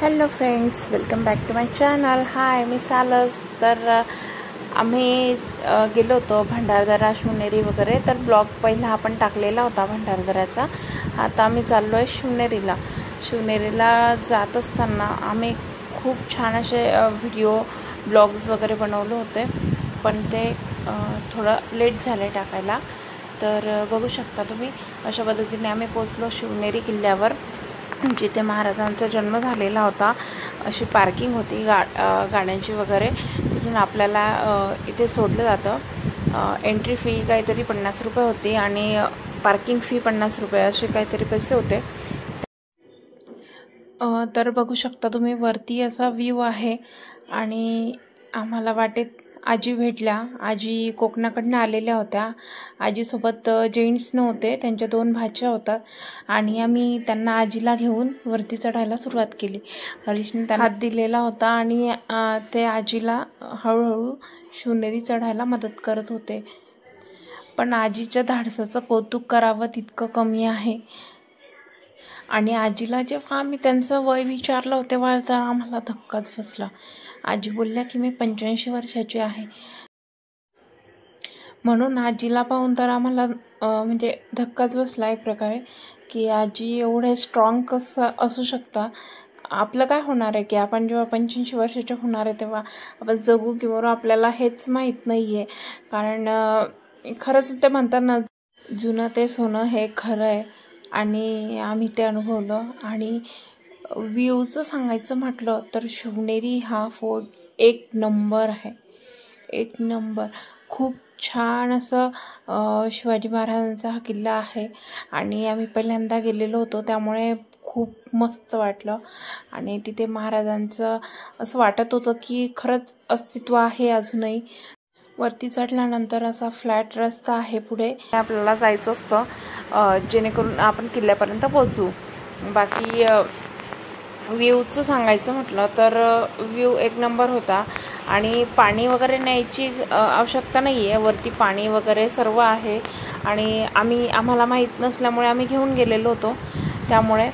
Hello friends, welcome back to my channel. Hi, मी सालस. तर आम्ही गेलो होतो भंडारदरा, शिवनेरी वगैरे. तर ब्लॉग पहिला आपण टाकलेला होता भंडारदऱ्याचा. आता आम्ही चाललो आहे शिवनेरीला. शिवनेरीला जात असताना आम्ही खूप छान असे व्हिडिओ ब्लॉग्स वगैरे बनवले होते, पण ते थोडं लेट झाले टाकायला. तर बघू शकता तुम्ही, अशा पद्धतीने आम्ही पोचलो शिवनेरी किल्ल्यावर, जिथे महाराजांचा जन्म झालेला होता. अशी पार्किंग होती गाड्यांची वगैरे. तिथून आपल्याला इथे सोडलं जातं. एंट्री फी काहीतरी 50 रुपये होती आणि पार्किंग फी 50 रुपये, असे काहीतरी पैसे होते. तर बघू शकता तुम्ही, वरती असा व्ह्यू आहे. आणि आम्हाला वाटेत आजी भेटल्या. आजी कोकणाकडनं आलेल्या होत्या. आजीसोबत जेंट्स नव्हते, त्यांच्या 2 भाच्या होतात. आणि आम्ही त्यांना, आजीला घेऊन वरती चढायला सुरुवात केली. हरीशने त्यांना हात दिलेला होता आणि ते आजीला हळूहळू शिवनेरी चढायला मदत करत होते. पण आजीच्या धाडसाचं कौतुक करावं तितकं कमी आहे. आणि आजीला जेव्हा आम्ही त्यांचं वय विचारलं तेव्हा तर आम्हाला धक्काच बसला. आजी बोलल्या की मी 85 वर्षाची आहे. म्हणून आजीला पाहून तर आम्हाला म्हणजे धक्काच बसला एक प्रकारे, की आजी एवढे स्ट्रॉंग कसं असू शकता. आपलं काय होणार आहे की आपण जेव्हा 85 वर्षाचे होणार आहे तेव्हा आपण जगू की मरू आपल्याला हेच माहीत नाही आहे. कारण खरंच ते म्हणतात ना, जुनं ते सोनं हे खरं आहे. आणि आम्ही ते अनुभवलं. आणि व्ह्यूचं सांगायचं म्हटलं तर शिवनेरी हा फोर्ट एक नंबर आहे, एक नंबर. खूप छान असं शिवाजी महाराजांचा हा किल्ला आहे. आणि आम्ही पहिल्यांदा गेलेलो होतो, त्यामुळे खूप मस्त वाटलं. आणि तिथे महाराजांचं असं वाटत होतं की खरंच अस्तित्व आहे अजूनही. वरती चढल्यानंतर असा फ्लॅट रस्ता आहे पुढे, आपल्याला जायचं असतं जेणेकरून आपण किल्ल्यापर्यंत पोहोचू. बाकी व्ह्यूचं सांगायचं म्हटलं तर व्ह्यू एक नंबर होता. आणि पाणी वगैरे न्यायची आवश्यकता नाही आहे, वरती पाणी वगैरे सर्व आहे. आणि आम्हाला माहीत नसल्यामुळे आम्ही घेऊन गेलेलो होतो, त्यामुळे.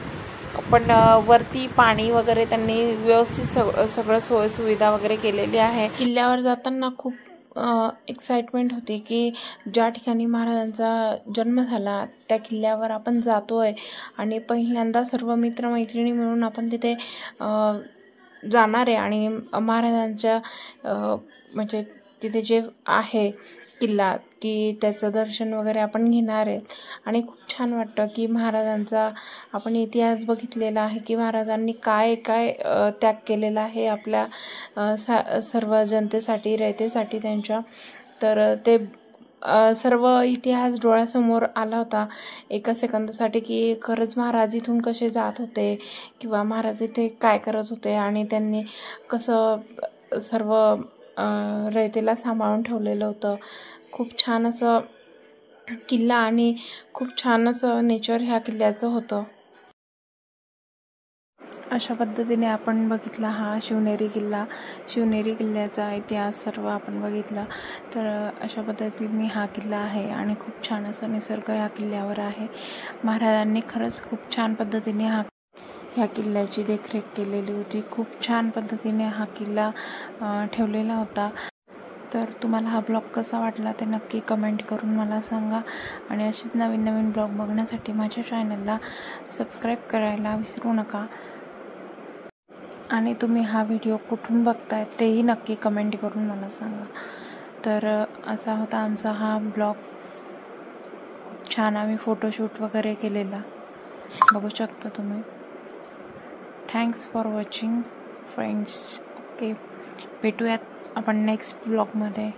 पण वरती पाणी वगैरे त्यांनी व्यवस्थित सगळं सोयसुविधा वगैरे केलेली आहे. किल्ल्यावर जाताना खूप एक्साइटमेंट होती की ज्या ठिकाणी महाराजांचा जन्म झाला त्या किल्ल्यावर आपण जातोय. आणि पहिल्यांदा सर्व मित्रमैत्रिणी मिळून आपण तिथे जाणार आहे. आणि महाराजांच्या म्हणजे तिथे जे आहे किल्ला, त्याचं दर्शन वगैरे आपण घेणार आहेत. आणि खूप छान वाटतं की महाराजांचा आपण इतिहास बघितलेला आहे की महाराजांनी काय काय त्याग केलेला आहे आपल्या सर्व जनतेसाठी, रयतेसाठी त्यांच्या. तर ते सर्व इतिहास डोळ्यासमोर आला होता एका सेकंदासाठी, की खरंच महाराज इथून कसे जात होते किंवा महाराज इथे काय करत होते आणि त्यांनी कसं सर्व रयतेला सांभाळून ठेवलेलं होतं. खूप छान असं किल्ला आणि खूप छान असं नेचर ह्या किल्ल्याचं होतं. अशा पद्धतीने आपण बघितला हा शिवनेरी किल्ला. शिवनेरी किल्ल्याचा इतिहास सर्व आपण बघितला. तर अशा पद्धतीने हा किल्ला आहे आणि खूप छान असा निसर्ग ह्या किल्ल्यावर आहे. महाराजांनी खरंच खूप छान पद्धतीने ह्या किल्ल्याची देखरेख केलेली होती. खूप छान पद्धतीने हा किल्ला ठेवलेला होता. तर तुम्हाला हा ब्लॉग कसा वाटला ते नक्की कमेंट करून मला सांगा. आणि अशीच नवीन नवीन ब्लॉग बघण्यासाठी माझ्या चॅनलला सबस्क्राईब करायला विसरू नका. आणि तुम्ही हा व्हिडिओ कुठून बघताय तेही नक्की कमेंट करून मला सांगा. तर असा होता आमचा हा ब्लॉग. खूप छान आम्ही फोटोशूट वगैरे केलेला, बघू शकता तुम्ही. Thanks for watching friends. Okay, भेटूयात आपण नेक्स्ट ब्लॉगमध्ये.